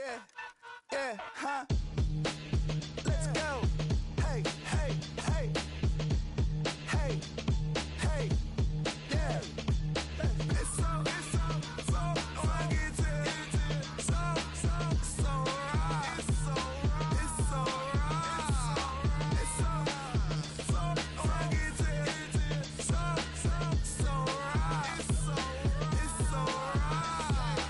Yeah, yeah, huh? Let's go. Hey, hey, hey. Hey, hey, yeah. It's so rugged. So right. It's so rugged. So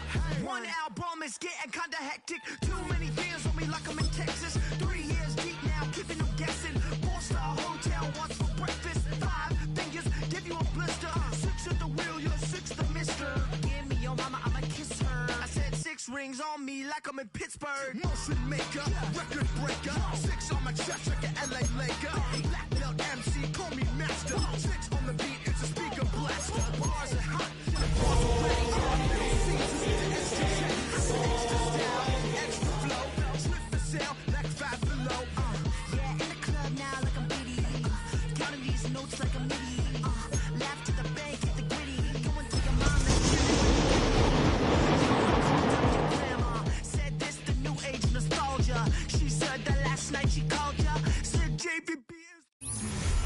right. One album is getting kinda hectic. Too many fans on me like I'm in Texas. 3 years deep now, keeping them guessing. 4-star hotel, what's for breakfast? 5 fingers, give you a blister. 6 at the wheel, you're 6 the mister. Give me your mama, I'ma kiss her. I said 6 rings on me like I'm in Pittsburgh. Motion maker, record breaker. 6 on my chest like an LA Laker. Black belt MC, call me master. 6 on the beat, it's a speaker blaster. Bars are hot, the bars are ready. Extra check, extra style, extra flow. Slip the sale, like 5 below. Yeah, in the club now like I'm Biddy. Counting these notes like a MIDI. Laugh to the bank, hit the gritty. Going to your mom and your grandma. Said this the new age nostalgia. She said that last night she called ya. Said JVB is...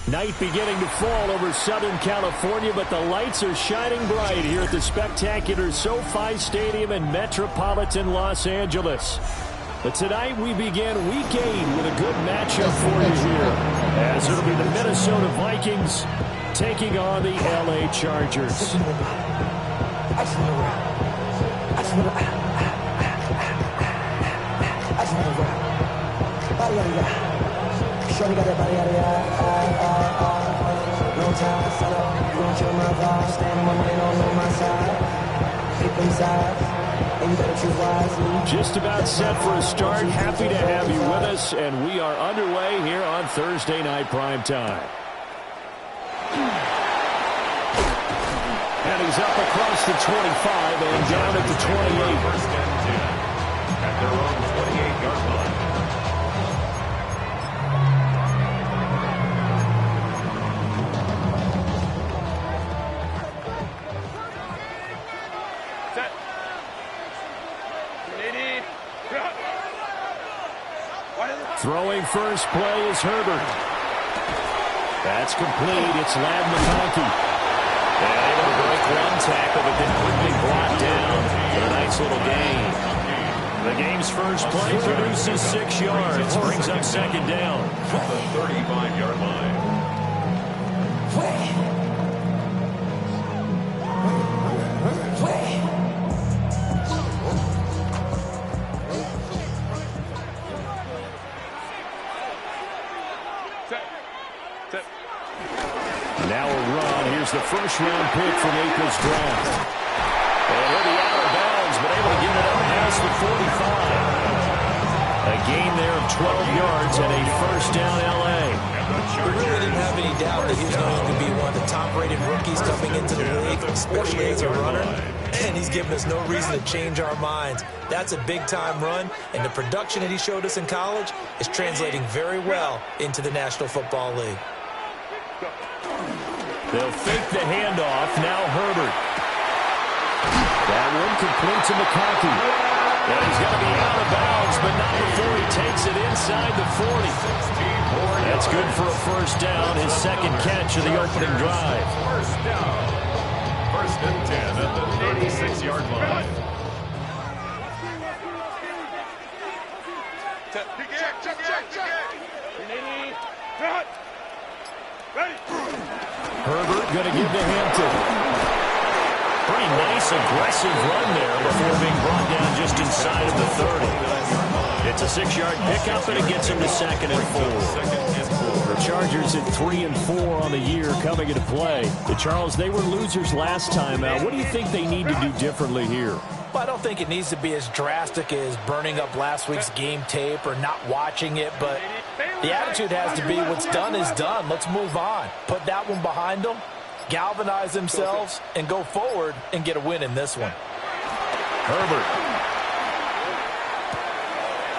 Night beginning to fall over Southern California, but the lights are shining bright here at the spectacular SoFi Stadium in metropolitan Los Angeles. But tonight we begin Week 8 with a good matchup for you here, as it'll be the Minnesota Vikings taking on the LA Chargers. Shorty got that body out of no time, fellow. You gon' kill my vibe. Stand on my money, don't know my side. Pick them sides, and you better choose wisely. Just about set for a start. Happy to have you with us, and we are underway here on Thursday Night Primetime. And he's up across the 25 and down at the 28. First and 10 at their own 28-yard line. Throwing first play is Herbert. That's complete. It's Ladd McConkey. And able to break one tackle, but then quickly brought down for a nice little gain. The game's first play produces 6 yards. Brings up second down. From the 35-yard line. Now a run. Here's the first-round pick from April's draft. And he'll be out of bounds, but able to get it up past the 45. A gain there of 12 yards and a first down L.A. We really didn't have any doubt that he was going to be one of the top-rated rookies coming into the league, especially as a runner. And he's given us no reason to change our minds. That's a big-time run, and the production that he showed us in college is translating very well into the National Football League. They'll fake the handoff. Now Herbert. That one complete to McConkey. And he's going to be out of bounds, but not before he takes it inside the 40. That's good for a first down, his second catch of the opening drive. First down. First and 10 at the 36-yard line. Check. Herbert going to give to Hampton. Pretty nice, aggressive run there before being brought down just inside of the 30. It's a 6-yard pickup, and it gets him to second and 4. The Chargers at 3-4 on the year coming into play. The Charles, they were losers last time out. What do you think they need to do differently here? Well, I don't think it needs to be as drastic as burning up last week's game tape or not watching it, but the attitude has to be what's done is done. Let's move on. Put that one behind them, galvanize themselves, and go forward and get a win in this one. Herbert.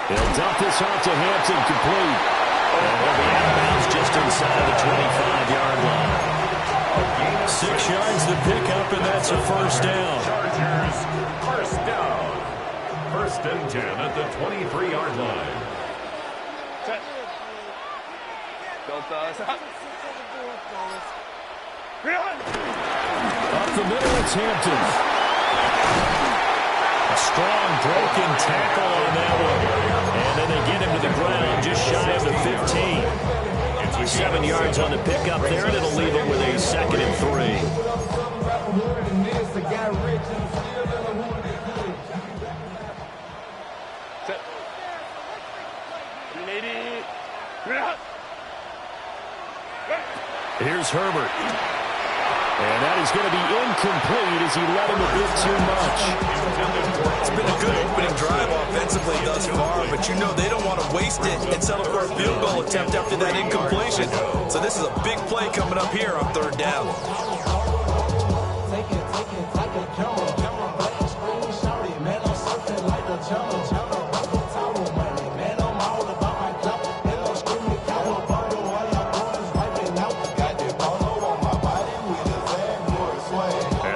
He'll dump this off to Hampton, complete. And he'll be out of bounds just inside the 25-yard line. 6 yards the pickup, and that's a first down. Chargers, first down. First and 10 at the 23-yard line. Set. Up the middle, it's Hampton. A strong broken tackle on that one. And then they get him to the ground just shy of the 15. 7 yards on the pickup there, and it'll leave him with a 2nd and 3. Set. 380. Here's Herbert. And that is going to be incomplete as he let him a bit too much. It's been a good opening drive offensively thus far, but you know they don't want to waste it and settle for a field goal attempt after that incompletion. So this is a big play coming up here on 3rd down.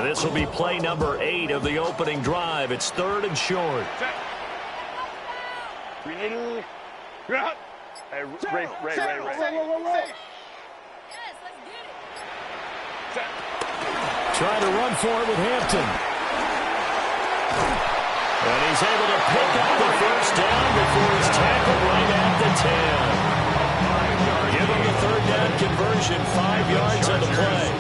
This will be play number 8 of the opening drive. It's 3rd and short. Hey, Ray. Trying to run for it with Hampton. And he's able to pick up the 1st down before he's tackled right at the 10. Give him the 3rd down conversion, 5 yards on the play.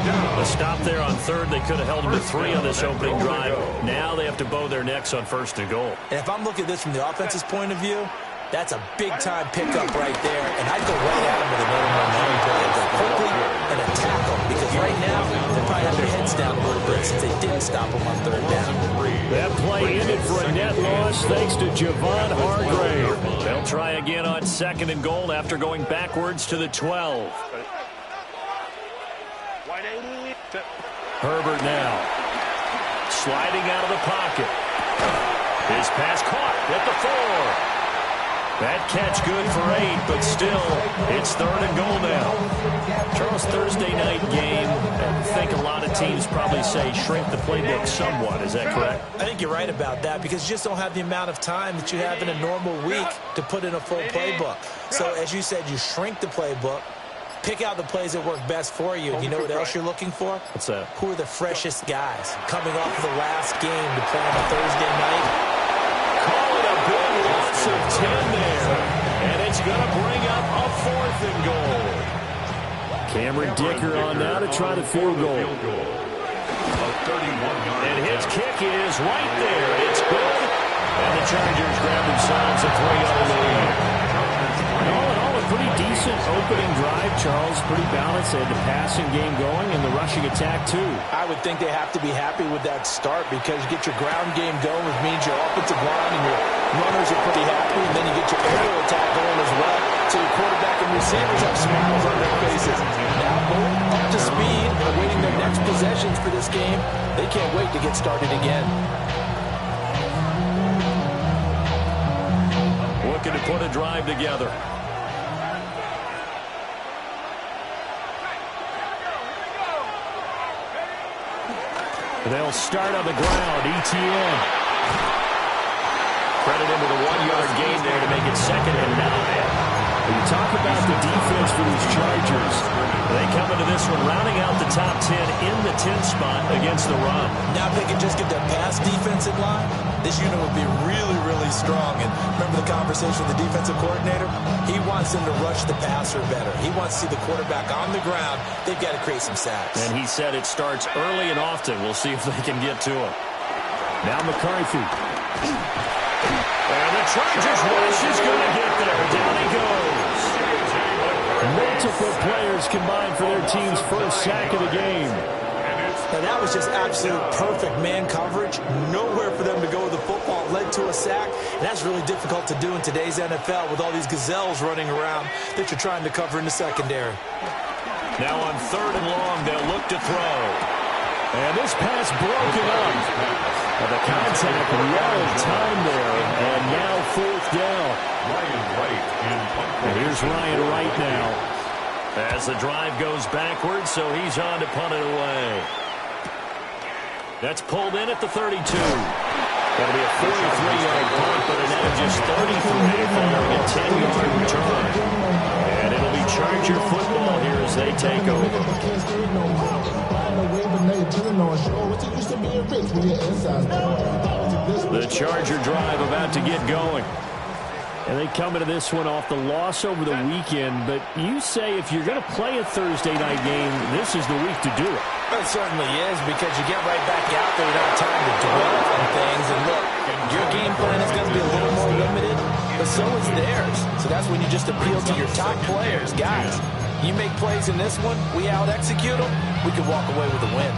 A stop there on 3rd. They could have held him to 3 on this opening drive. Now they have to bow their necks on 1st and goal. And if I'm looking at this from the offense's point of view, that's a big-time pickup right there. And I'd go right at him with another momentum play. Go quickly and a tackle. Because right now, they probably have their heads down a little bit since they didn't stop him on 3rd down. That play ended for a net loss thanks to Javon Hargrave. They'll try again on 2nd and goal after going backwards to the 12. Herbert now. Sliding out of the pocket. His pass caught at the 4. That catch good for 8, but still, it's 3rd and goal now. Charles, Thursday night game, I think a lot of teams probably say shrink the playbook somewhat. Is that correct? I think you're right about that because you just don't have the amount of time that you have in a normal week to put in a full playbook. So, as you said, you shrink the playbook. Pick out the plays that work best for you. You know what else you're looking for? What's that? Who are the freshest guys coming off of the last game to play on a Thursday night? Call it a big loss of 10 there. And it's going to bring up a 4th and goal. Cameron Dicker on now to try the field goal. And his kick is right there. It's good. And the Chargers grab themselves a 3-0 lead. All in all, a pretty decent opening drive, Charles. Pretty balanced. They had the passing game going and the rushing attack, too. I would think they have to be happy with that start because you get your ground game going, which means your offensive line and your runners are pretty happy, and then you get your aerial attack going as well. So your quarterback and receivers have smiles on their faces. Now both up to speed, awaiting their next possessions for this game. They can't wait to get started again. Looking to put a drive together. They'll start on the ground. ETN. Credit him with a 1-yard gain there to make it 2nd and 9. When you talk about the defense for these Chargers, they come into this one rounding out the top 10 in the 10th spot against the run. Now if they can just get their pass defense in line, this unit would be really, really strong. And remember the conversation with the defensive coordinator? He wants them to rush the passer better. He wants to see the quarterback on the ground. They've got to create some sacks. And he said it starts early and often. We'll see if they can get to him. Now McCarthy. And the Chargers rush is going to get there. Down he goes. Multiple players combined for their team's first sack of the game. And that was just absolute perfect man coverage. Nowhere for them to go with the football. It led to a sack. And that's really difficult to do in today's NFL with all these gazelles running around that you're trying to cover in the secondary. Now on 3rd and long, they'll look to throw. And this pass broken up. And the contact well timed there. And now 4th down. And here's Ryan Wright now. As the drive goes backwards, so he's on to punt it away. That's pulled in at the 32. That'll be a 43-yard punt, but a net of just 33 following a 10-yard return. And it'll be Charger football here as they take over. The Charger drive about to get going. And they come into this one off the loss over the weekend. But you say if you're going to play a Thursday night game, this is the week to do it. It certainly is, because you get right back out there without time to dwell on things. And look, your game plan is going to be a little more limited, but so is theirs. So that's when you just appeal to your top players. Guys, you make plays in this one, we out-execute them, we can walk away with a win.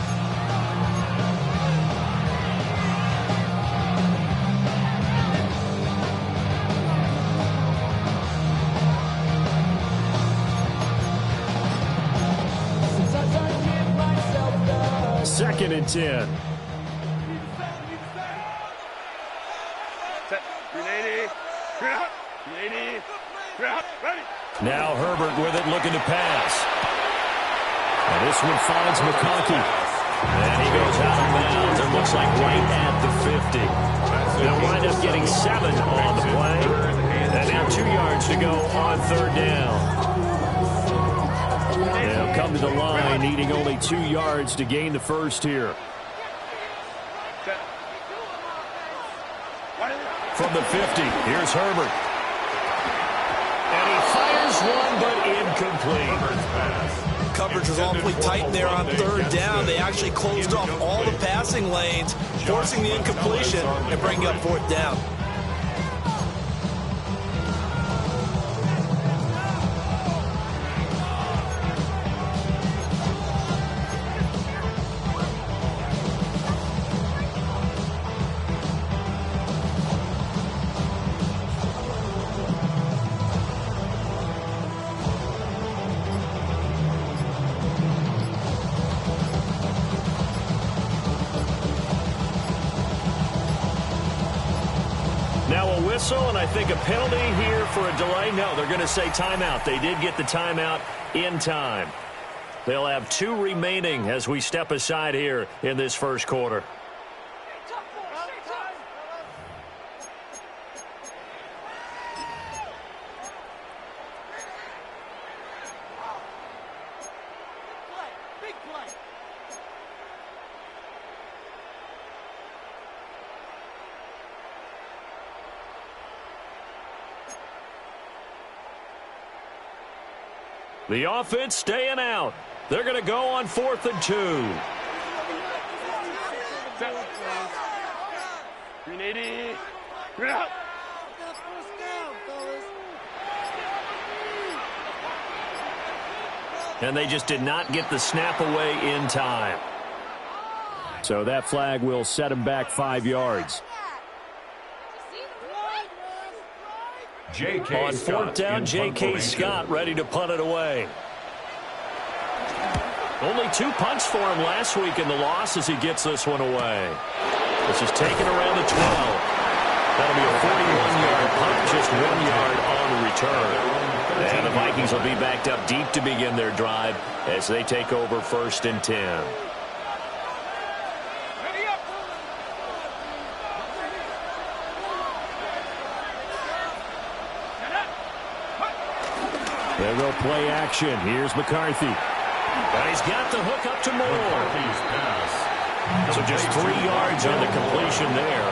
Second and 10. Set. 380. Ready. Now Herbert with it, looking to pass. And this one finds McConkey. And he goes out of bounds. It looks like right at the 50. They'll wind up getting 7 on the play. And now 2 yards to go on third down. They'll come to the line, needing only 2 yards to gain the first here. From the 50, here's Herbert. And he fires one, but incomplete. Coverage was awfully tight there on third down. They actually closed off all the passing lanes, forcing the incompletion and bringing up fourth down. And I think a penalty here for a delay. No, they're going to say timeout. They did get the timeout in time. They'll have 2 remaining as we step aside here in this first quarter. The offense staying out. They're going to go on 4th and 2. 380. And they just did not get the snap away in time. So that flag will set him back 5 yards. On 4th down, J.K. Scott ready to punt it away. Only 2 punts for him last week in the loss as he gets this one away. This is taken around the 12. That'll be a 41-yard punt, just 1 yard on the return. And the Vikings will be backed up deep to begin their drive as they take over 1st and 10. They'll go play action. Here's McCarthy. And he's got the hook up to Moore. So just 3 yards on the completion there.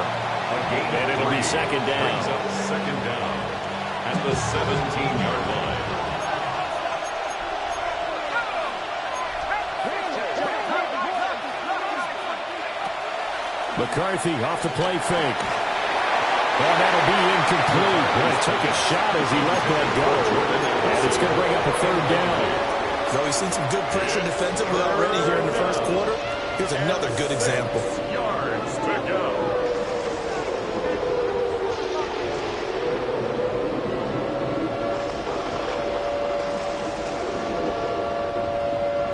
And it'll be second down. Second down at the 17-yard line. McCarthy off the play fake. Well, that'll be incomplete. Well, he took a shot as he let that go. And it's going to bring up a third down. So we've seen some good pressure defensively already here in the first quarter. Here's another good example. Yards to go.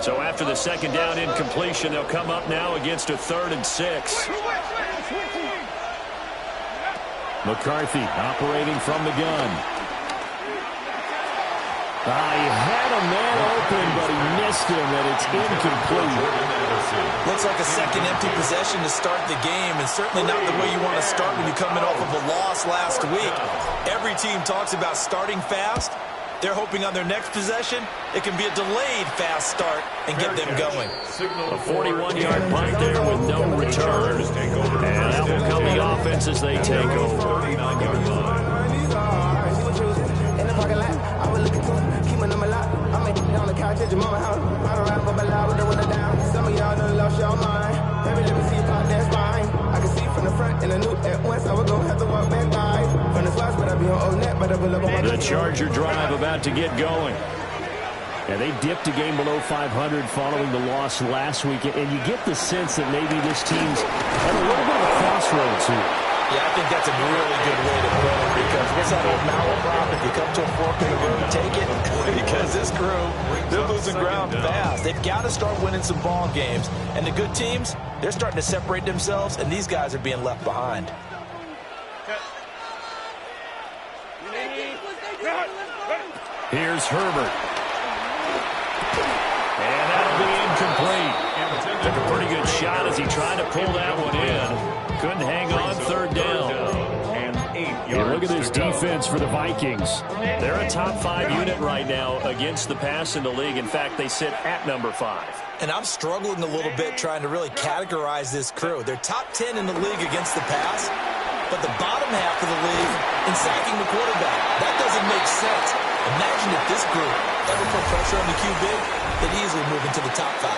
So after the second down incompletion, they'll come up now against a 3rd and 6. McCarthy operating from the gun. He had a man open, but he missed him, and it's incomplete. Looks like a second empty possession to start the game, and certainly not the way you want to start when you're coming off of a loss last week. Every team talks about starting fast. They're hoping on their next possession, it can be a delayed fast start and get them going. A 41-yard punt there with no return. And that will come the offense as they take over. 39-yard line. The Charger drive about to get going. And they dipped a game below 500 following the loss last week. And you get the sense that maybe this team's at a little bit of a crossroads here. Yeah, I think that's a really good way to put it, because what's that old malaprop? If you come to a fork in the road, take it. Because this crew, they're losing ground fast. They've got to start winning some ball games. And the good teams, they're starting to separate themselves, and these guys are being left behind. Here's Herbert. And that'll be incomplete. Took a pretty good shot as he tried to pull that one in. Couldn't hang on third down. And look at this defense for the Vikings. They're a top 5 unit right now against the pass in the league. In fact, they sit at number 5. And I'm struggling a little bit trying to really categorize this crew. They're top 10 in the league against the pass, but the bottom half of the league in sacking the quarterback. That doesn't make sense. Imagine if this group ever put pressure on the QB, they'd easily move into the top 5.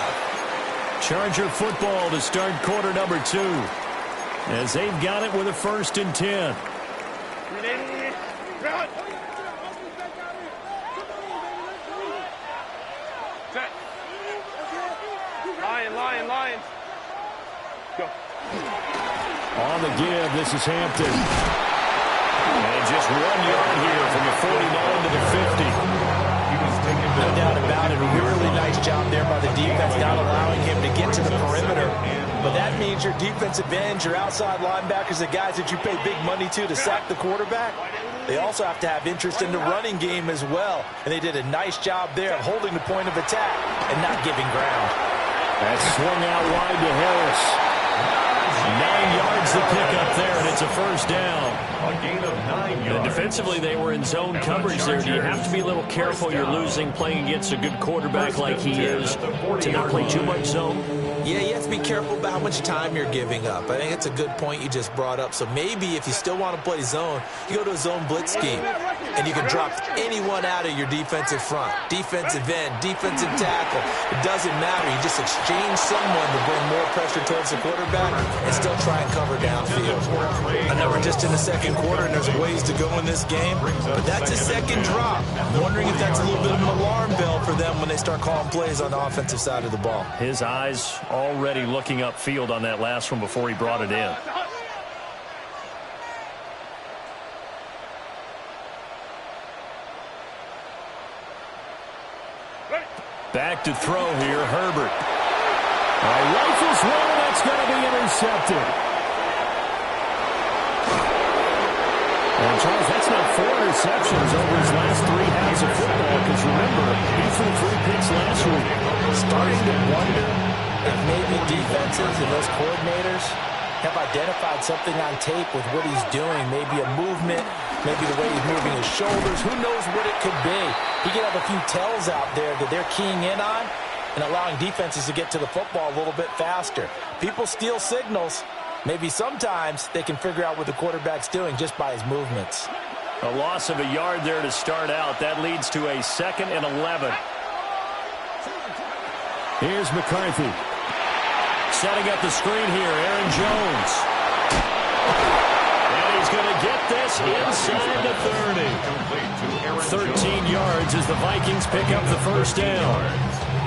Charger football to start quarter number 2. As they've got it with a 1st and 10. Lion. Go. On the give, this is Hampton. And just 1 yard here from the 49 to the 50. No doubt about it. A really nice job there by the defense, not allowing him to get to the perimeter. But that means your defensive ends, your outside linebackers, the guys that you pay big money to sack the quarterback, they also have to have interest in the running game as well. And they did a nice job there of holding the point of attack and not giving ground. That swung out wide to Harris. 9 yards to pick up there, and it's a 1st down. A gain of 9 yards. And defensively, they were in zone coverage there. Do you have to be a little careful? You're losing playing against a good quarterback like he is to not play too much zone? Yeah, you have to be careful about how much time you're giving up. I think it's a good point you just brought up. So maybe if you still want to play zone, you go to a zone blitz scheme, and you can drop anyone out of your defensive front, defensive end, defensive tackle. It doesn't matter. You just exchange someone to bring more pressure towards the quarterback and still try and cover downfield. I know we're just in the second quarter, and there's ways to go in this game, but that's a second drop. I'm wondering if that's a little bit of an alarm bell for them when they start calling plays on the offensive side of the ball. His eyes already looking upfield on that last one before he brought it in. Back to throw here, Herbert. Rifles one, that's going to be intercepted. And Charles, that's not 4 interceptions over his last 3 halves of football, because remember, he threw 3 picks last week. Starting to wonder if maybe defenses and those coordinators have identified something on tape with what he's doing. Maybe a movement, maybe the way he's moving his shoulders. Who knows what it could be? He could have a few tells out there that they're keying in on and allowing defenses to get to the football a little bit faster. People steal signals. Maybe sometimes they can figure out what the quarterback's doing just by his movements. A loss of a yard there to start out. That leads to a 2nd and 11. Here's McCarthy. Setting up the screen here, Aaron Jones. And he's going to get this inside the 30. 13 yards as the Vikings pick up the 1st down.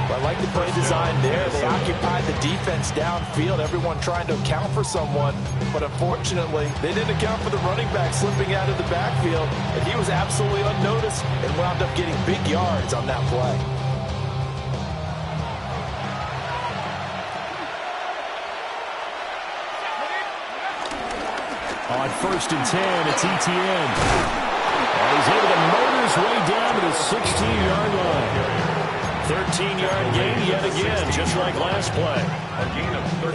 Well, I like the play design there. They occupied the defense downfield, everyone trying to account for someone. But unfortunately, they didn't account for the running back slipping out of the backfield. And he was absolutely unnoticed and wound up getting big yards on that play. On 1st and 10, it's Etienne. And he's able to motor his way down to the 16-yard line. 13-yard gain yet again, just like last play.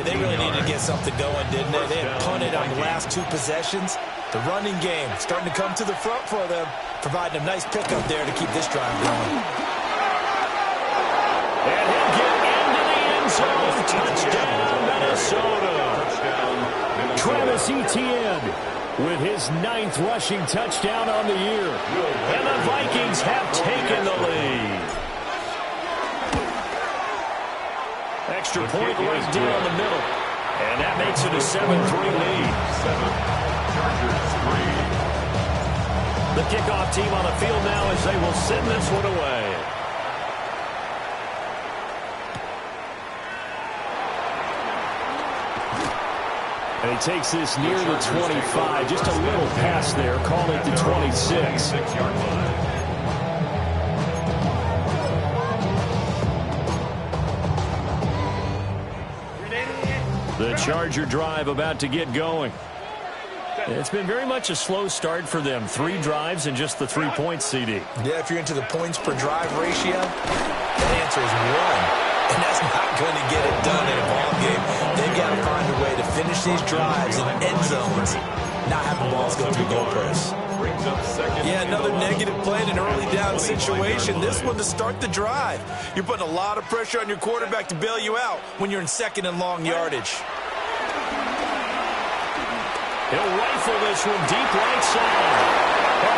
They really needed to get something going, didn't they? They had punted on the last two possessions. The running game starting to come to the front for them, providing a nice pickup there to keep this drive going. And he'll get into the end zone. Touchdown, Minnesota. Travis Etienne with his 9th rushing touchdown on the year. And the Vikings have taken the lead. Extra point right down the middle. And that makes it a 7-3 lead. 7, Chargers 3. The kickoff team on the field now as they will send this one away. And he takes this near the 25. Just a little pass there. Call it the 26. 6-yard line. The Charger drive about to get going. It's been very much a slow start for them. 3 drives and just the 3 points, CD. Yeah, if you're into the points per drive ratio, that answer is 1. And that's not going to get it done in a ball game. They've got to find a way to finish these drives in end zones, not having balls go through goalposts. Yeah, another negative play in an early down situation. This one to start the drive. You're putting a lot of pressure on your quarterback to bail you out when you're in second and long yardage. He'll rifle this one deep right side.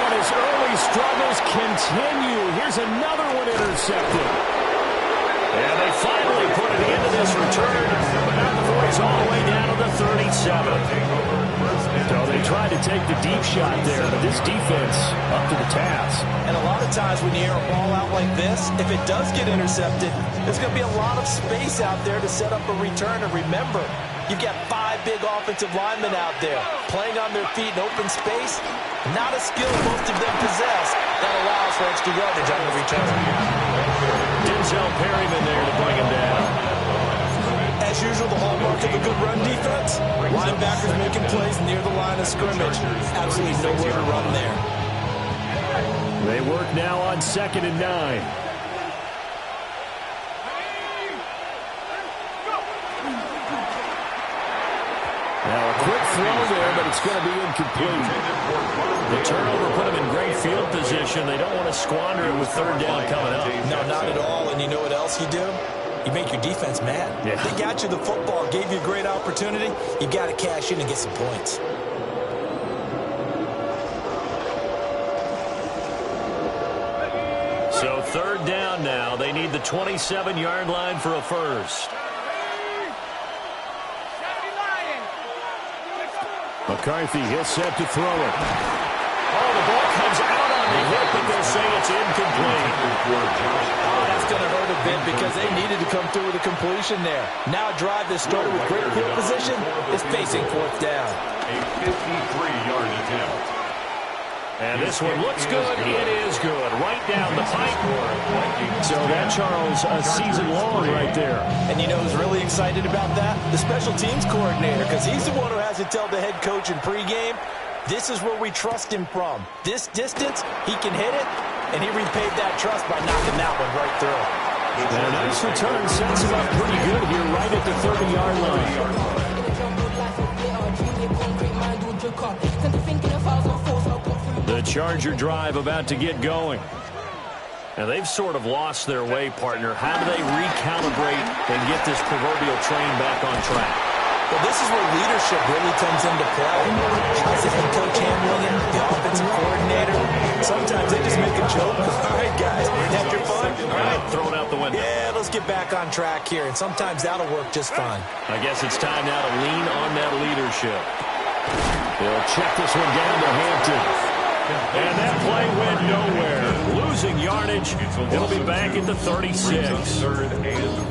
And his early struggles continue. Here's another one intercepted. And they finally put it into this return. But the boys all the way down to the 37. So they tried to take the deep shot there, but this defense up to the task. And a lot of times when you air a ball out like this, if it does get intercepted, there's going to be a lot of space out there to set up a return. And remember, you've got 5 big offensive linemen out there playing on their feet in open space. Not a skill most of them possess that allows for extra yardage on the return. Denzel Perryman there to bring him down. As usual, the hallmark of a good run defense, linebackers making plays near the line of scrimmage. Absolutely nowhere to run there. They work now on 2nd and 9. Now a quick throw there, but it's going to be incomplete. The turnover put them in great field position. They don't want to squander it with 3rd down coming up. No, not at all. And you know what else you do? You make your defense mad. Yeah. They got you the football, gave you a great opportunity. You got to cash in and get some points. So 3rd down now. They need the 27-yard line for a first. McCarthy is set to throw it. Oh, the ball comes out on the hit, but they'll say it's incomplete. Oh, that's going to hurt a bit because they needed to come through with a completion there. Now a drive that started with great field position is facing 4th down. A 53-yard attempt. And this one looks good. It is good. Right down the pipe. So that, Charles, a season long right there. And you know who's really excited about that? The special teams coordinator, because he's the one who has to tell the head coach in pregame, this is where we trust him from. This distance, he can hit it, and he repaid that trust by knocking that one right through. And a nice return sets him up pretty good here right at the 30-yard line. The Charger drive about to get going. And they've sort of lost their way, partner. How do they recalibrate and get this proverbial train back on track? Well, this is where leadership really comes into play. How's the head coach handling it? The offensive coordinator? Sometimes they just make a joke. All right, guys, had your fun? All right, throw it out the window. Yeah, let's get back on track here. And sometimes that'll work just fine. I guess it's time now to lean on that leadership. They'll check this one down to Hampton. And that play went nowhere. Losing yardage. It'll be back at the 36.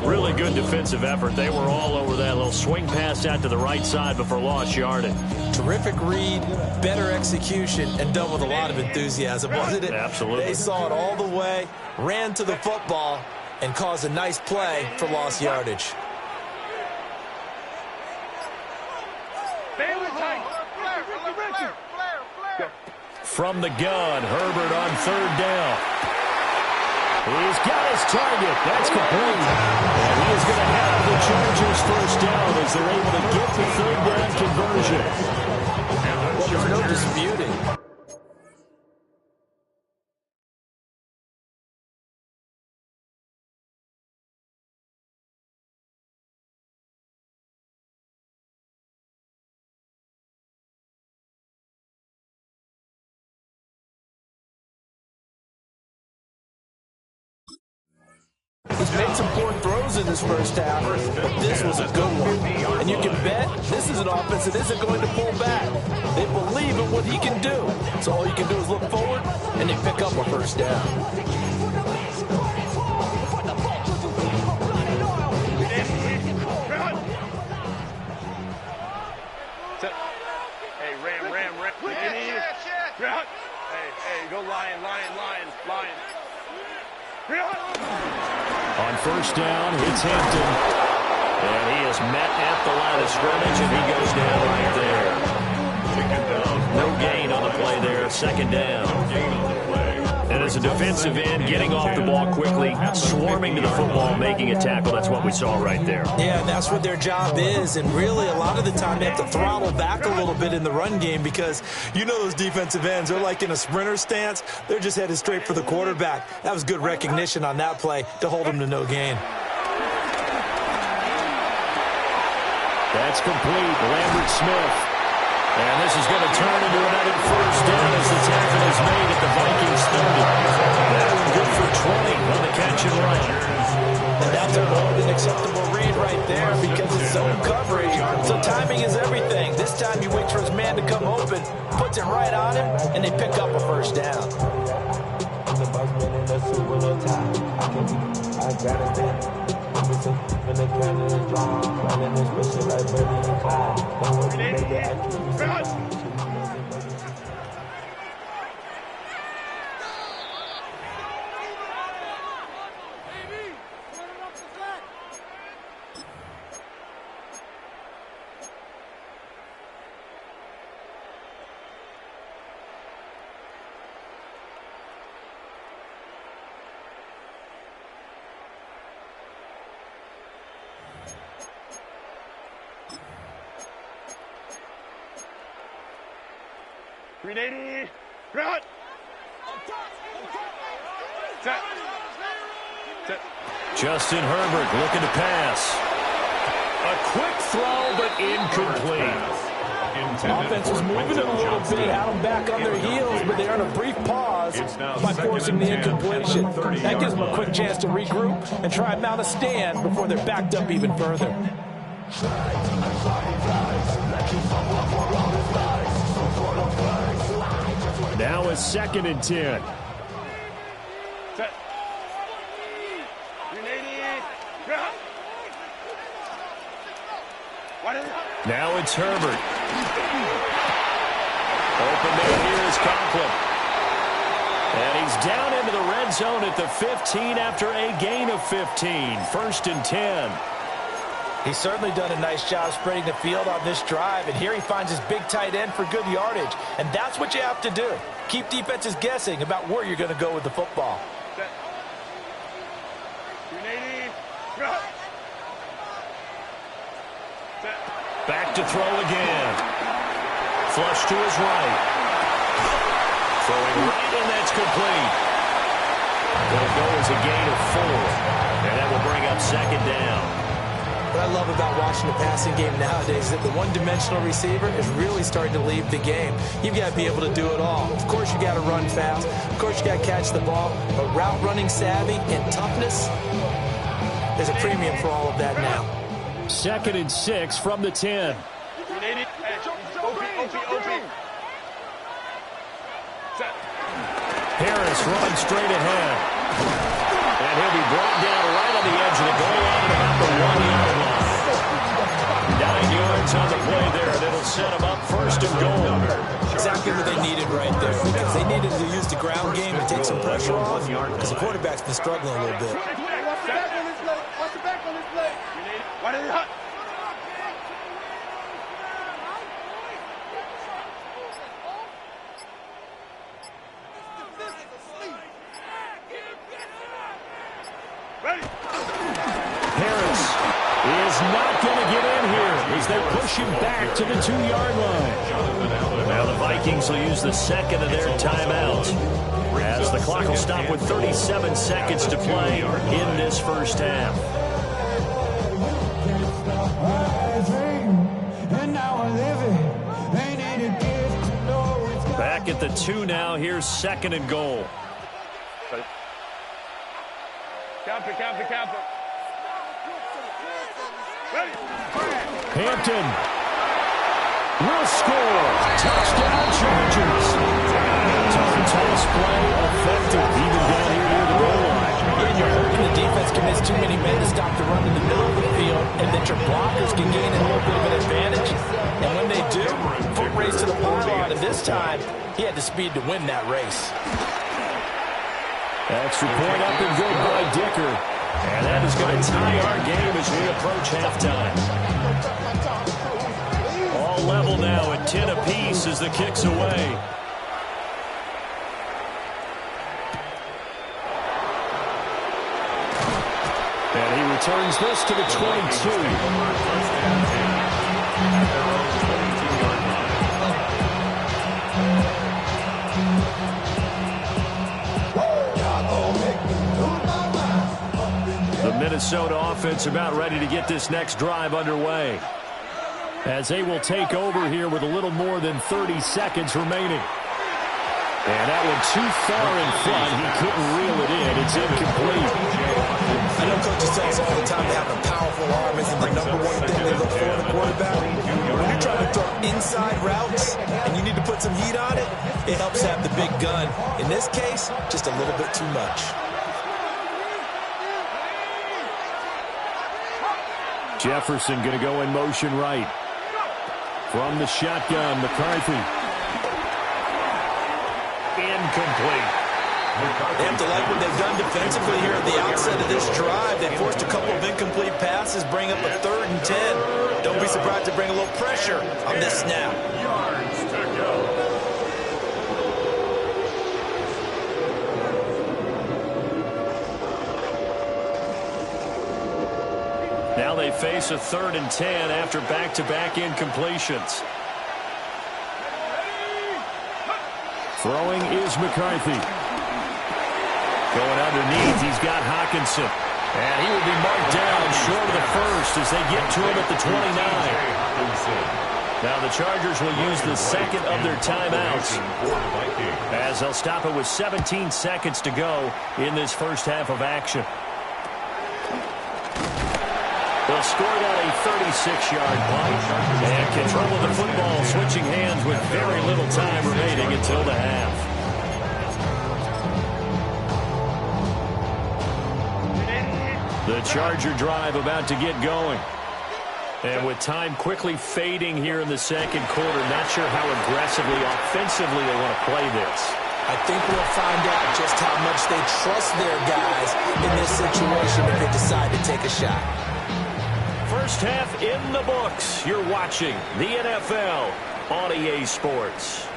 Really good defensive effort. They were all over that little swing pass out to the right side before lost yardage. Terrific read, better execution, and done with a lot of enthusiasm, wasn't it? Absolutely. They saw it all the way, ran to the football, and caused a nice play for lost yardage. from the gun. Herbert on third down. He's got his target. That's complete. And he is going to have the Chargers first down as they're able to get the third down conversion. Well, there's no disputing. He's made some poor throws in this first half, but this was a good one. And you can bet this is an offense that isn't going to pull back. They believe in what he can do. So all you can do is look forward, and they pick up a first down. Hey, Ram. Hey, go Lion. On first down, it's Hampton. And he is met at the line of scrimmage, and he goes down right there. No gain on the play there, second down. And as a defensive end, getting off the ball quickly, swarming to the football, making a tackle. That's what we saw right there. Yeah, and that's what their job is. And really, a lot of the time, they have to throttle back a little bit in the run game because you know those defensive ends, they're like in a sprinter stance. They're just headed straight for the quarterback. That was good recognition on that play to hold him to no gain. That's complete. Lambert Smith. And this is going to turn into another first down as the tackle is made at the Vikings 30. That one good for 20 on the catch and run. And that's a more than acceptable read right there because it's zone coverage. So timing is everything. This time he waits for his man to come open, puts it right on him, and they pick up a first down. Justin Herbert looking to pass. A quick throw, but incomplete. Offense was moving it a little bit, had them back on their heels, but they earn a brief pause by forcing the incompletion. That gives them a quick chance to regroup and try and mount a stand before they're backed up even further. Now it's 2nd and 10. Now it's Herbert. Open man here is Conklin. And he's down into the red zone at the 15 after a gain of 15. 1st and 10. He's certainly done a nice job spreading the field on this drive, and here he finds his big tight end for good yardage. And that's what you have to do. Keep defenses guessing about where you're going to go with the football. Back to throw again. Flush to his right. Throwing right, and that's complete. It'll go as a gain of 4. And that will bring up 2nd down. What I love about watching the passing game nowadays is that the one-dimensional receiver is really starting to leave the game. You've got to be able to do it all. Of course, you got to run fast. Of course, you got to catch the ball. But route running savvy and toughness, there's a premium for all of that now. 2nd and 6 from the 10. Harris runs straight ahead. And he'll be brought down right on the edge of the goal line at about the 1-yard line. 9 yards on the play there, and it'll set him up 1st and goal. Exactly what they needed right there, because they needed to use the ground game to take some pressure off, because the quarterback's been struggling a little bit. as they push him back to the 2-yard line. Now the Vikings will use the second of their timeouts, as the clock will stop with 37 seconds to play in this first half. Back at the 2 now. Here's 2nd and goal. Count it. Hampton will score. Touchdown Chargers. Toss play effective even down here near the goal line. And you're hoping the defense commits too many men to stop the run in the middle of the field, and that your blockers can gain a little bit of an advantage. And when they do, foot race to the pylon. And this time, he had the speed to win that race. Extra point up and good by Dicker. And that is going to tie our game as we approach halftime. All level now at 10 apiece as the kick's away. And he returns this to the 22. Minnesota offense about ready to get this next drive underway, as they will take over here with a little more than 30 seconds remaining. And that one too far in front. He couldn't reel it in. It's incomplete. I know coaches tell us all the time that having a powerful arm isn't the #1 thing they look for in a quarterback. When you're trying to throw inside routes and you need to put some heat on it, it helps have the big gun. In this case, just a little bit too much. Jefferson going to go in motion right. From the shotgun, McCarthy. Incomplete. They have to like what they've done defensively here at the outset of this drive. They forced a couple of incomplete passes, bring up a 3rd and 10. Don't be surprised to bring a little pressure on this snap. Yards to go. Now they face a 3rd and 10 after back-to-back incompletions. Throwing is McCarthy. Going underneath, he's got Hockenson. And he will be marked down short of the first as they get to him at the 29. Now the Chargers will use the second of their timeouts, as they'll stop it with 17 seconds to go in this first half of action. They'll score down a 36-yard punt and control of the football, switching hands with very little time remaining until the half. The Charger drive about to get going. And with time quickly fading here in the second quarter, not sure how aggressively, offensively they want to play this. I think we'll find out just how much they trust their guys in this situation if they decide to take a shot. First half in the books. You're watching the NFL on EA Sports.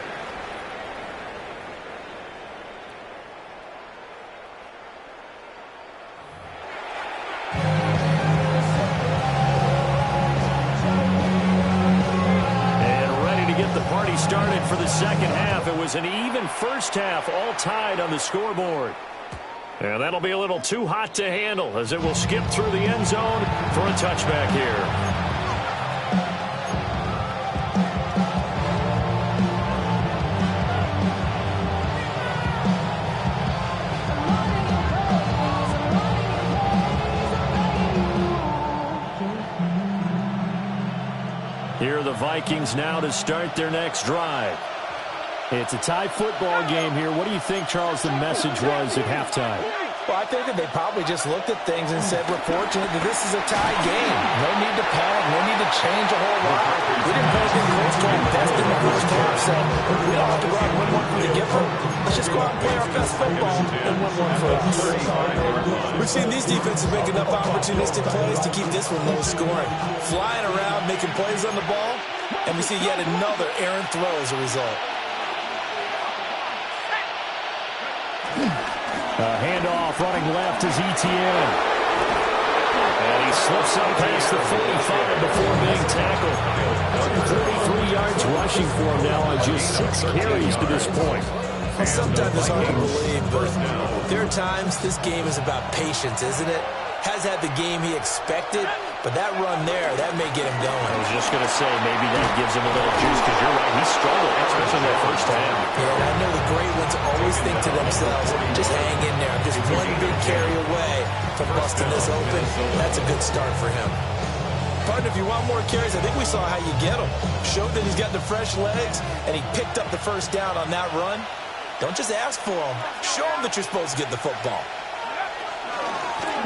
And ready to get the party started for the second half. It was an even first half, all tied on the scoreboard. And that'll be a little too hot to handle as it will skip through the end zone for a touchback here. Here are the Vikings now to start their next drive. It's a tie football game here. What do you think, Charles, the message was at halftime? Well, I think that they probably just looked at things and said, we're fortunate that this is a tie game. No need to panic. No need to change a whole lot. We didn't play anything close to our best in the first half, so we don't have to go out and win one for the giver. Let's just go out and play our best football and win one for us. We've seen these defenses make enough opportunistic plays to keep this one low scoring. Flying around, making plays on the ball, and we see yet another errant throw as a result. A handoff running left is Etienne. And he slips up past the 45 before being tackled. rushing for him now on just 6 carries to this point. Well, sometimes it's hard to believe, but there are times this game is about patience, isn't it? Has had the game he expected, but that run there, that may get him going. I was just going to say, maybe that gives him a little juice, because you're right, he struggled, especially that first half. Yeah, and I know the great ones always think to themselves, just hang in there. I'm just one big carry away from busting this open. That's a good start for him. Partner, if you want more carries, I think we saw how you get them. Showed that he's got the fresh legs, and he picked up the first down on that run. Don't just ask for them. Show them that you're supposed to get the football.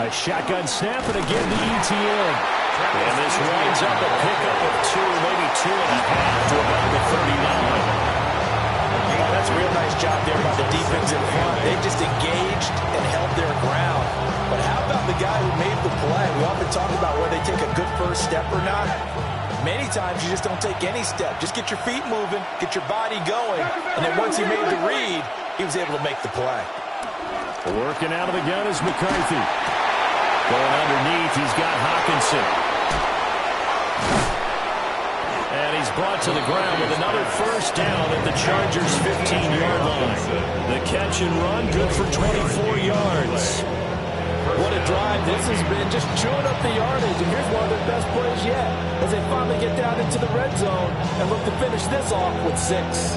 A shotgun snap, and again the ETN. And this winds up a pickup of 2, maybe 2.5 to about the 39. That's a real nice job there by the defense in front. They just engaged and held their ground. But how about the guy who made the play? We often talk about whether they take a good first step or not. Many times you just don't take any step. Just get your feet moving, get your body going, and then once he made the read, he was able to make the play. Working out of the gun is McCarthy. Going underneath, he's got Hockenson. And he's brought to the ground with another first down at the Chargers' 15-yard line. The catch and run, good for 24 yards. What a drive this has been, just chewing up the yardage, and here's one of their best plays yet as they finally get down into the red zone and look to finish this off with 6.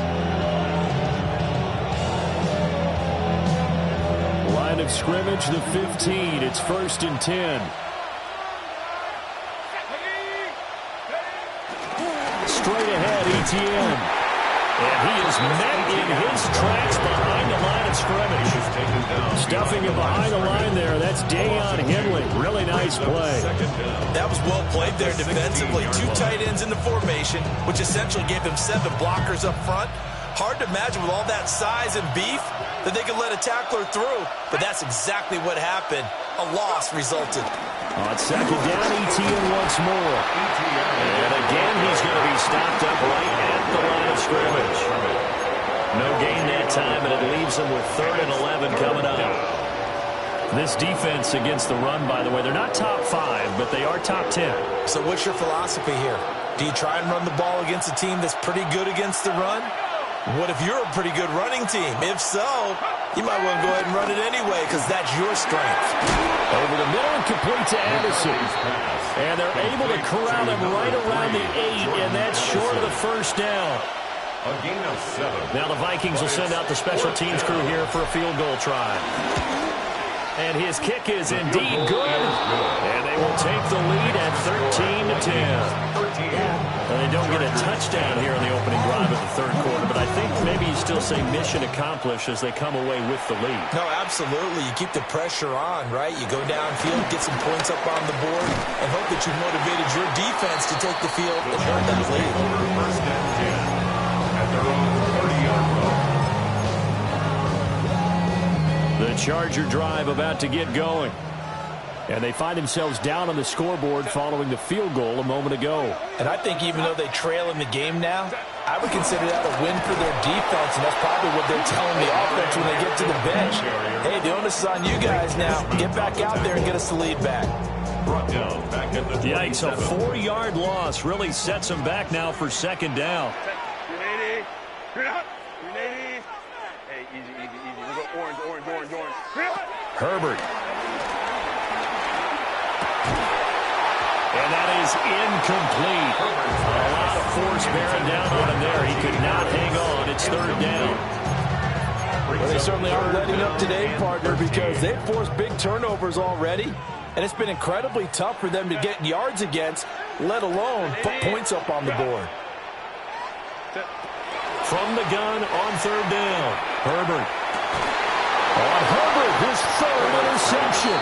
Line of scrimmage, the 15. It's 1st and 10. Straight ahead, ETN. And he is met in his tracks behind the line of scrimmage. Stuffing him behind the line there. That's Deion Henley. Really nice play. That was well played there defensively. 2 tight ends in the formation, which essentially gave them 7 blockers up front. Hard to imagine with all that size and beef that they could let a tackler through. But that's exactly what happened. A loss resulted. On 2nd down, ETN once more. And again, he's going to be stopped up right at the line of scrimmage. No gain that time, and it leaves him with 3rd and 11 coming up. This defense against the run, by the way, they're not top 5, but they are top 10. So what's your philosophy here? Do you try and run the ball against a team that's pretty good against the run? What if you're a pretty good running team? If so, you might want to go ahead and run it anyway because that's your strength. Over the middle and complete to Anderson. And they're able to corral him right around the 8, and that's short of the first down. A gain of 7. Now the Vikings will send out the special teams crew here for a field goal try. And his kick is indeed good. And they will take the lead at 13-10. And they don't get a touchdown here in the opening drive of the 3rd quarter, but I think maybe you still say mission accomplished as they come away with the lead. No, absolutely. You keep the pressure on, right? You go downfield, get some points up on the board, and hope that you motivated your defense to take the field and earn that lead. 1st and 10 at their own 30-yard line. The Charger drive about to get going. And they find themselves down on the scoreboard following the field goal a moment ago. And I think even though they trail in the game now, I would consider that a win for their defense, and that's probably what they're telling the offense when they get to the bench. Hey, the onus is on you guys now. Get back out there and get us the lead back. Brought down back at the Yikes, a 4-yard loss really sets them back now for 2nd down. Hey, easy. We'll go orange. Herbert. And that is incomplete. A lot of force bearing down on him there. He could not hang on. It's 3rd down. Well, they certainly aren't letting up today, partner, because they've forced big turnovers already. And it's been incredibly tough for them to get yards against, let alone put points up on the board. From the gun on 3rd down. Herbert. On Herbert, his 3rd interception.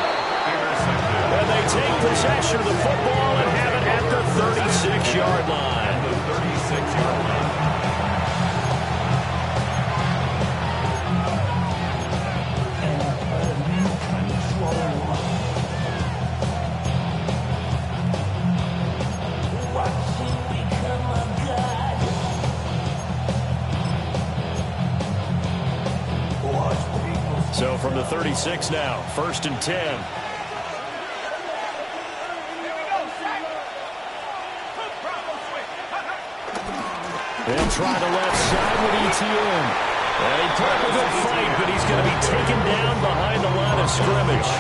And they take possession of the football and have it at the 36-yard line. The 36-yard line. So from the 36 now, 1st and 10. They'll try the left side with ETN. And he put up a good fight, but he's going to be taken down behind the line of scrimmage.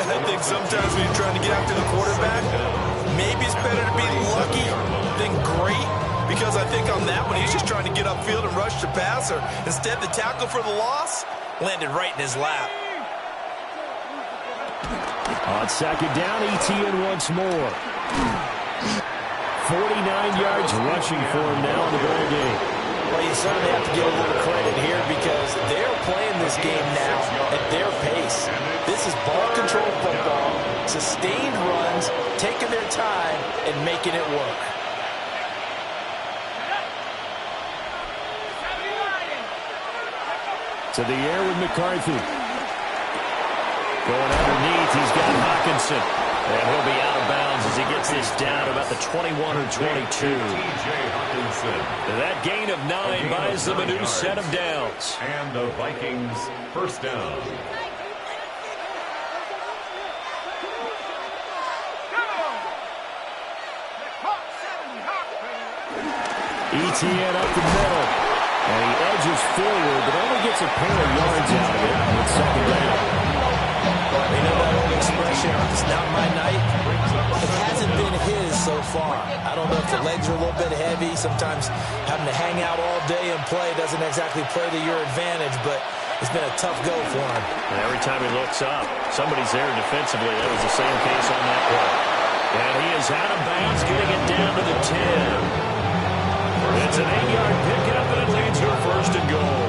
I think sometimes when you're trying to get after the quarterback, maybe it's better to be lucky than great, because I think on that one he's just trying to get upfield and rush the passer. Instead, the tackle for the loss landed right in his lap. On second down, ETN once more. 49 yards rushing for him now in the ball game. Well, you certainly have to give a little credit here because they're playing this game now at their pace. This is ball control football, sustained runs, taking their time and making it work. To the air with McCarthy. Going underneath, he's got Hockenson. And he'll be out of bounds as he gets this down about the 21 or 22. That gain of 9 buys them a new set of downs. And the Vikings first down. ETN up the middle. And he edges forward, but only gets a pair of yards out of it with second down. You know that old expression, it's not my night? It hasn't been his so far. I don't know if the legs are a little bit heavy. Sometimes having to hang out all day and play doesn't exactly play to your advantage, but it's been a tough go for him. And every time he looks up, somebody's there defensively. That was the same case on that play. And he is out of bounds, getting it down to the 10. It's an 8-yard pickup, and it leads to a first and goal.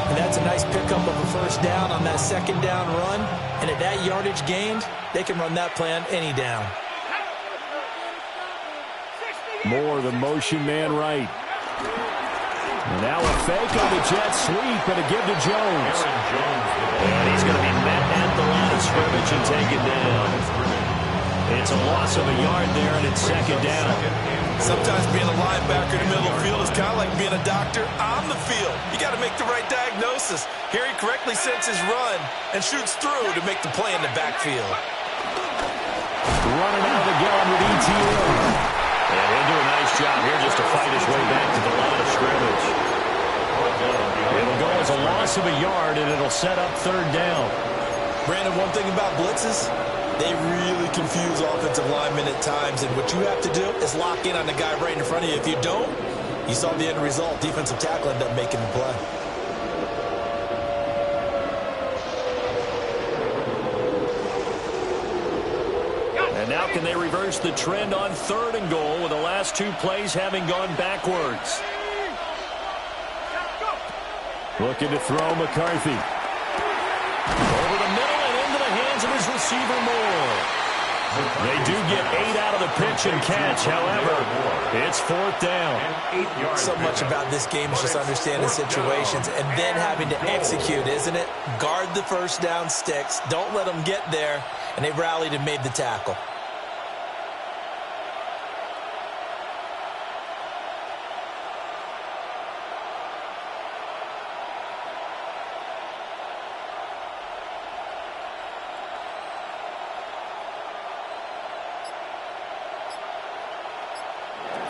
And that's a nice pickup of a first down on that second down run. And at that yardage gained, they can run that play on any down. More the motion man right. And now a fake on the jet sweep and a give to Jones. And he's going to be met at the line of scrimmage and taken down. It's a loss of a yard there, and it's second down. Sometimes being a linebacker in the middle of the field is kind of like being a doctor on the field. You got to make the right diagnosis. Here he correctly sets his run and shoots through to make the play in the backfield. Running out of the gun with ETN. And he'll do a nice job here just to fight his way back to the line of scrimmage. It'll go as a loss of a yard, and it'll set up third down. Brandon, one thing about blitzes, they really confuse offensive linemen at times, and what you have to do is lock in on the guy right in front of you. If you don't, you saw the end result. Defensive tackle ended up making the play. And now can they reverse the trend on third and goal with the last 2 plays having gone backwards? Looking to throw McCarthy. Over the middle and into the hands of his receiver Moore. They do get 8 out of the pitch and catch. However, it's fourth down. So much about this game is just understanding situations and then having to execute, isn't it? Guard the first down sticks. Don't let them get there. And they rallied and made the tackle.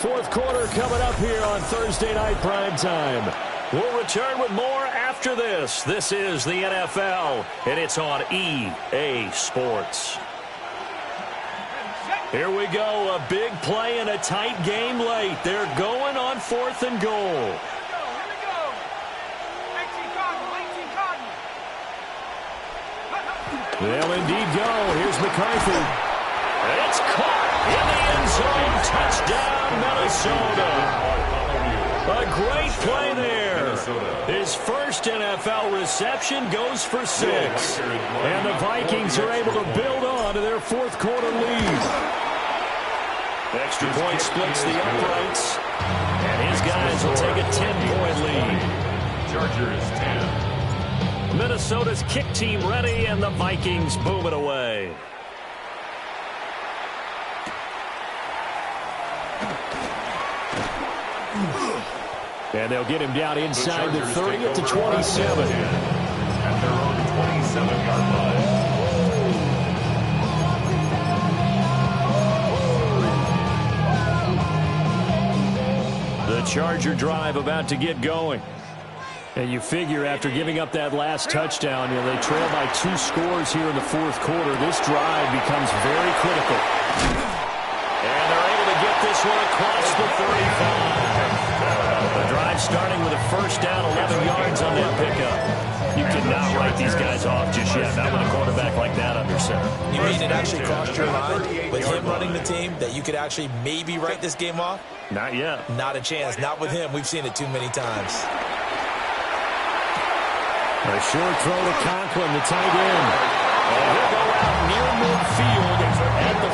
Fourth quarter coming up here on Thursday Night Primetime. We'll return with more after this. This is the NFL, and it's on EA Sports. Here we go, a big play in a tight game late. They're going on fourth and goal. They'll indeed go. Here's McCarthy. It's caught in the end zone. Touchdown, Minnesota. A great play there. His first NFL reception goes for 6. And the Vikings are able to build on to their fourth quarter lead. Extra point splits the uprights. And his guys will take a 10-point lead. Chargers 10. Minnesota's kick team ready, and the Vikings boom it away. And they'll get him down inside the 30 at the 27. At their own 27-yard line. Charger drive about to get going. And you figure after giving up that last touchdown, they trail by 2 scores here in the fourth quarter. This drive becomes very critical. And they're able to get this one across the 35. The drive starting with a first down, 11 yards on that pickup. You cannot write these guys off just yet, not with a quarterback like that under center. You mean it actually crossed your mind with him running the team that you could actually maybe write this game off? Not yet. Not a chance. Not with him. We've seen it too many times. A short throw to Conklin, the tight end. And he'll go out near midfield at the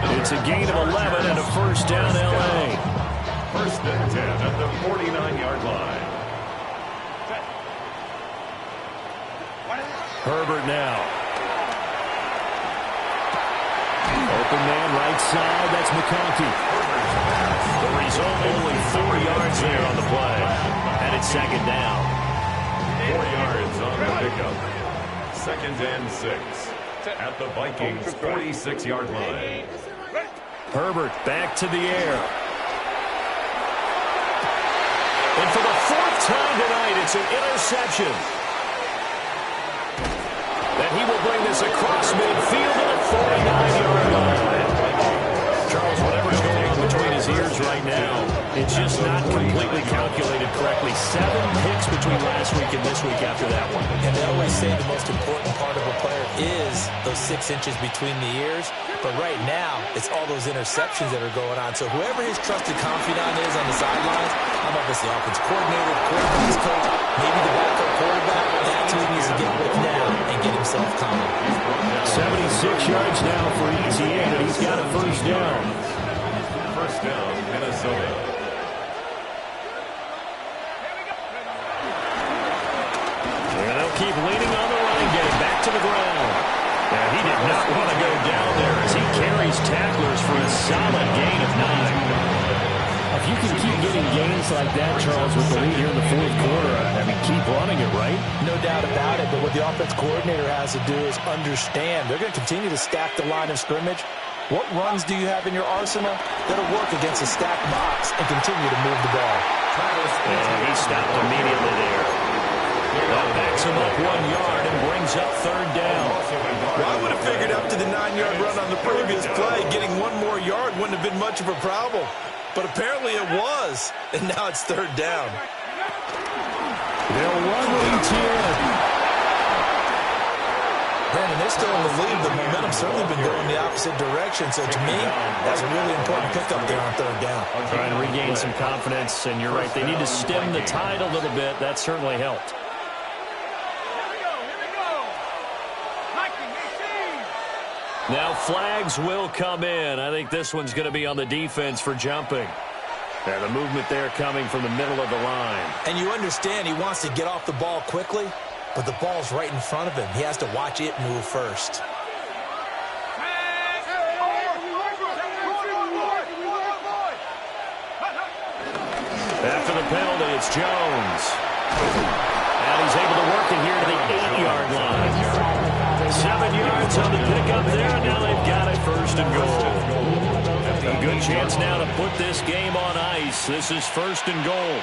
49. It's a gain of 11 and a first down, L.A. First and 10 at the 49-yard line. Herbert now. Open man right side, that's McConkey. The result, only 4 yards there on the play. And it's second down. 4 yards on the pickup. Second and 6 at the Vikings 46-yard line. Herbert back to the air. And for the 4th time tonight, it's an interception. And he will bring this across midfield to the 49-yard line. Charles, whatever's going on between his ears right now, it's just not completely calculated correctly. 7 picks between last week and this week after that one. And they always say the most important part of a player is those 6 inches between the ears. But right now, it's all those interceptions that are going on. So whoever his trusted confidant is on the sidelines, I don't know if it's the offense coordinator, quarterback's coach, maybe the backup quarterback, that's who he needs to get with now and get himself calm. 76 yards now for ETN, and he's got a first down. First down, Minnesota. And they'll keep leaning on the running game, back to the ground. And he did not want to go down there as he carries tacklers for a solid gain of 9. If you can keep getting gains like that, Charles, with the lead here in the fourth quarter, I mean, keep running it, right? No doubt about it, but what the offense coordinator has to do is understand they're going to continue to stack the line of scrimmage. What runs do you have in your arsenal that'll work against a stacked box and continue to move the ball? And he stopped immediately there. That backs him up 1 yard and brings up third down. Well, I would have figured up to the 9-yard run on the previous play. Getting 1 more yard wouldn't have been much of a problem. But apparently it was. And now it's third down. They'll run ETN. Brandon, they're still in the lead. The momentum's certainly been going the opposite direction. So to me, that's a really important pickup there on third down. Trying to regain some confidence. And you're right, they need to stem the tide a little bit. That certainly helped. Now flags will come in. I think this one's going to be on the defense for jumping. And the movement there coming from the middle of the line. And you understand he wants to get off the ball quickly, but the ball's right in front of him. He has to watch it move first. After the penalty, it's Jones. And he's able to work it here to the 8-yard line. 7 yards on the pickup there, and now they've got it first and goal. A good chance now to put this game on ice. This is first and goal.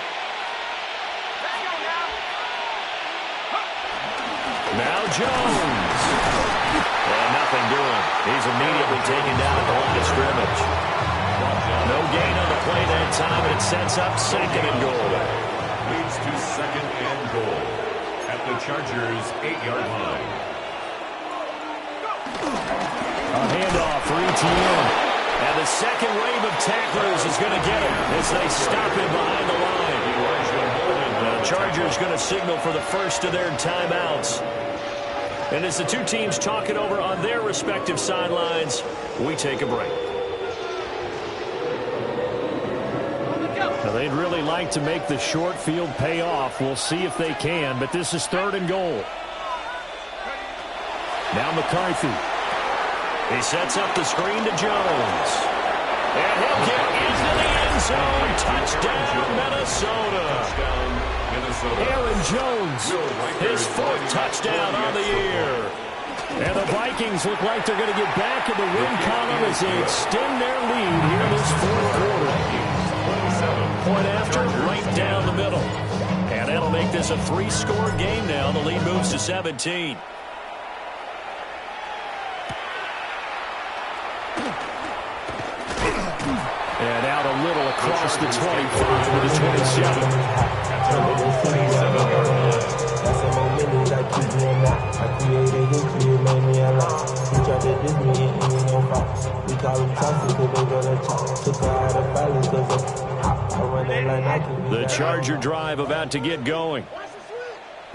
Now Jones. And nothing doing. He's immediately taken down at the line of scrimmage. No gain on the play that time, and it sets up second and goal. Leads to second and goal at the Chargers' 8-yard line. A handoff for ETN. And the second wave of tacklers is going to get him as they stop him behind the line. The Chargers going to signal for the first of their timeouts. And as the two teams talk it over on their respective sidelines, we take a break. Now, they'd really like to make the short field pay off. We'll see if they can, but this is third and goal. Now McCarthy. He sets up the screen to Jones. And he'll get into the end zone. Touchdown, Minnesota. Aaron Jones, his 4th touchdown on the year. And the Vikings look like they're going to get back in the win column as they extend their lead here in this fourth quarter. is a 3-score game now. The lead moves to 17. And out a little across the 25 to the 27. The Charger drive about to get going.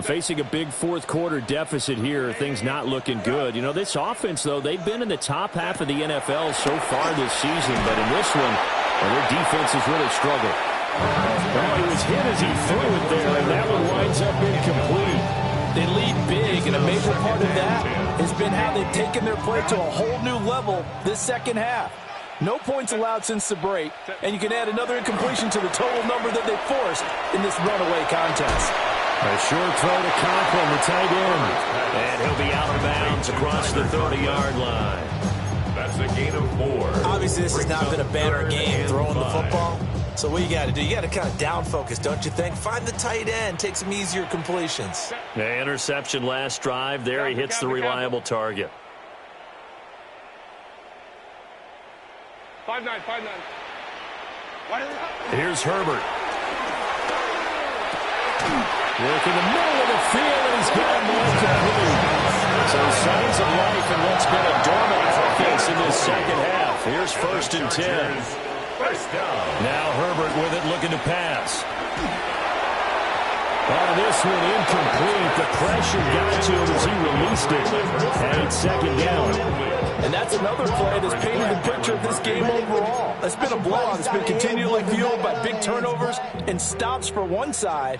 Facing a big fourth-quarter deficit here, things not looking good. You know, this offense, though, they've been in the top half of the NFL so far this season, but in this one, their defense has really struggled. Oh, he was hit as he threw it there, and that one winds up incomplete. They lead big, and a major part of that has been how they've taken their play to a whole new level this second half. No points allowed since the break, and you can add another incompletion to the total number that they forced in this runaway contest. A short throw to Conklin, the tight end. And he'll be out of bounds across the 30-yard line. That's a gain of 4. Obviously, this has not been a banner game throwing the football. So what you got to do, you got to kind of down focus, don't you think? Find the tight end, take some easier completions. The interception last drive. There he hits the reliable target. 5-9. Here's Herbert. Work in the middle of the field, and he's got him incomplete. So signs of life in what's been a dormant offense in this second half. Here's 1st and 10. First down. Now Herbert with it, looking to pass. Oh, this one incomplete. The pressure got to him as he released it. And it's 2nd down. And that's another play that's painted the picture of this game overall. It's been a blowout. It's been continually fueled by big turnovers and stops for one side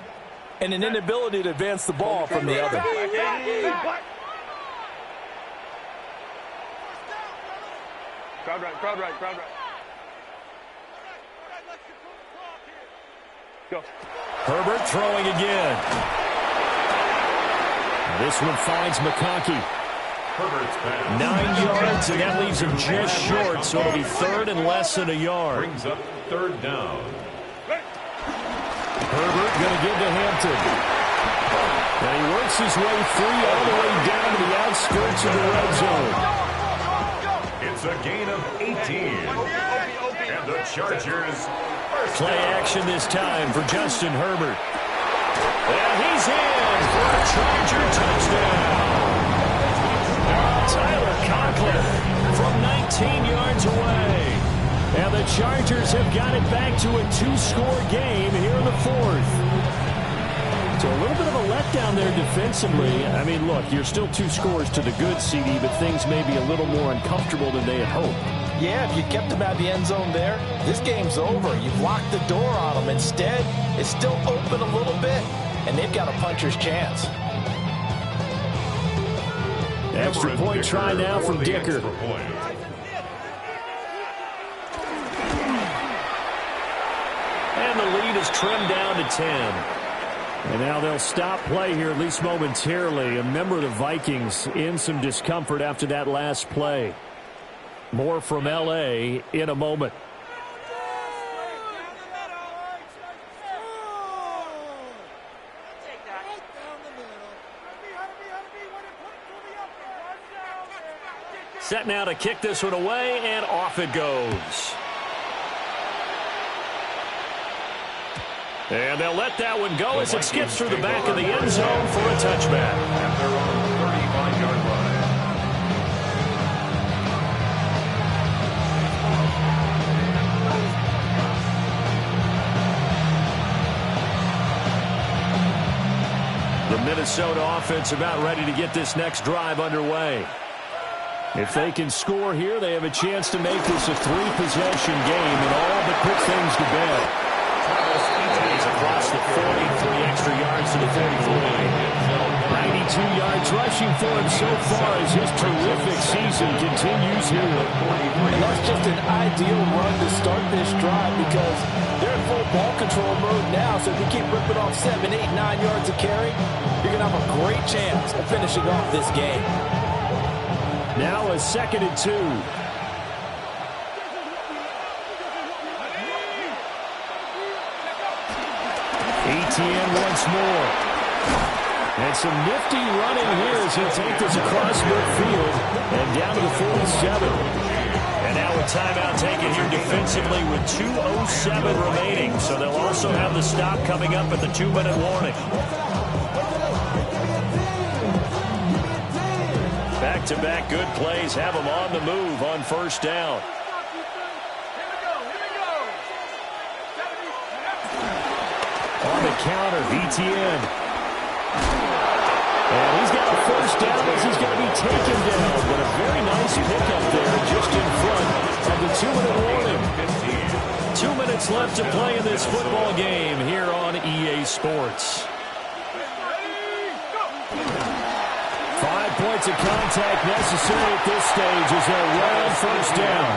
and an inability to advance the ball from the other. Crowd right. Go. Herbert throwing again. This one finds McConkey. Herbert's pass. 9 yards, and that leaves him just short, so it'll be 3rd and less than a yard. Brings up 3rd down. Herbert going to give to Hampton. And he works his way free all the way down to the outskirts of the red zone. It's a gain of 18. And the Chargers first Play down. action this time for Justin Herbert. And he's in for a Charger touchdown. Tyler Conklin from 19 yards away. And the Chargers have got it back to a 2-score game here in the 4th. So a little bit of a letdown there defensively. I mean, look, you're still 2 scores to the good, CD, but things may be a little more uncomfortable than they had hoped. Yeah, if you kept them out of the end zone there, this game's over. You've locked the door on them. Instead, it's still open a little bit, and they've got a puncher's chance. Extra point try now from Dicker. And the lead is trimmed down to 10. And now they'll stop play here, at least momentarily. A member of the Vikings in some discomfort after that last play. More from L.A. in a moment. Set now to kick this one away, and off it goes. And they'll let that one go as it skips through the back of the end zone for a touchback. And they're on the 35-yard line. The Minnesota offense about ready to get this next drive underway. If they can score here, they have a chance to make this a 3-possession game and all but put things to bed. He's across the 40, 3 extra yards to the 34. 92 yards rushing for him so far as his terrific season continues here. And that's just an ideal run to start this drive because they're in full ball control mode now. So if you keep ripping off 7, 8, 9 yards of carry, you're going to have a great chance of finishing off this game. Now a 2nd and 2. ETN once more. And some nifty running here as he'll take this across midfield and down to the 47. And now a timeout taken here defensively with 2:07 remaining. So they'll also have the stop coming up at the 2-minute warning. Back-to-back good plays have them on the move on first down. On the counter, VTN. And he's got a first down as he's going to be taken down. But a very nice pickup there just in front of the 2-minute warning. 2 minutes left to play in this football game here on EA Sports. 5 points of contact necessary at this stage as they'll run first down.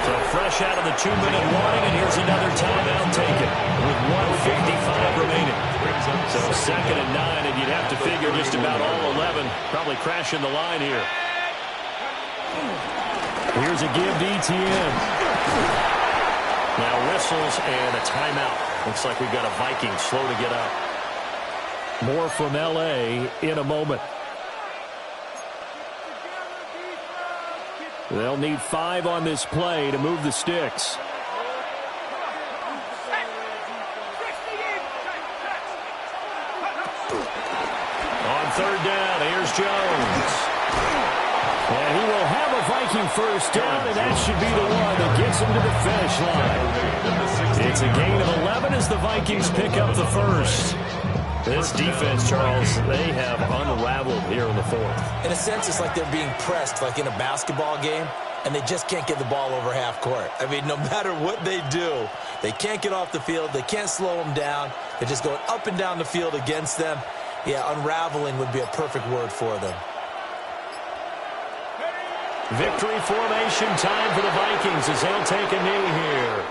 So fresh out of the 2-minute warning, and here's another timeout taken with 1:55 remaining. So 2nd and 9, and you'd have to figure just about all 11 probably crashing the line here. Here's a give to ETN. Now whistles and a timeout. Looks like we've got a Viking slow to get up. More from L.A. in a moment. They'll need 5 on this play to move the sticks. On 3rd down, here's Jones. And he will have a Viking first down, and that should be the one that gets him to the finish line. It's a gain of 11 as the Vikings pick up the first. This defense, Charles, they have unraveled here in the 4th. In a sense, it's like they're being pressed like in a basketball game, and they just can't get the ball over half court. I mean, no matter what they do, they can't get off the field. They can't slow them down. They're just going up and down the field against them. Yeah, unraveling would be a perfect word for them. Victory formation time for the Vikings as they'll take a knee here.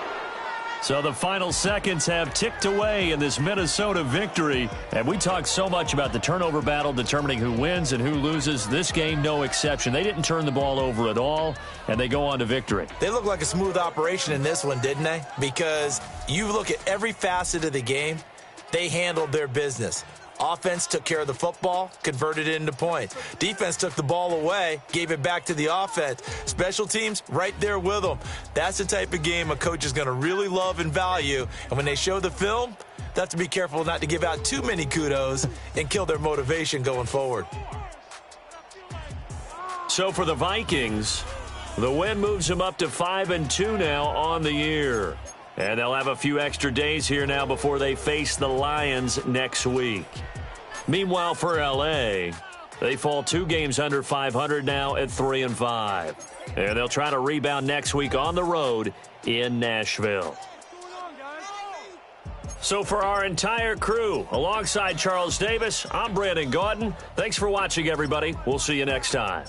So the final seconds have ticked away in this Minnesota victory. And we talked so much about the turnover battle determining who wins and who loses. This game, no exception. They didn't turn the ball over at all, and they go on to victory. They look like a smooth operation in this one, didn't they? Because you look at every facet of the game, they handled their business. Offense took care of the football, converted it into points. Defense took the ball away, gave it back to the offense. Special teams, right there with them. That's the type of game a coach is going to really love and value. And when they show the film, they have to be careful not to give out too many kudos and kill their motivation going forward. So for the Vikings, the win moves them up to 5-2 now on the year. And they'll have a few extra days here now before they face the Lions next week. Meanwhile, for L.A., they fall 2 games under 500 now at 3-5. And they'll try to rebound next week on the road in Nashville. So for our entire crew, alongside Charles Davis, I'm Brandon Gaudin. Thanks for watching, everybody. We'll see you next time.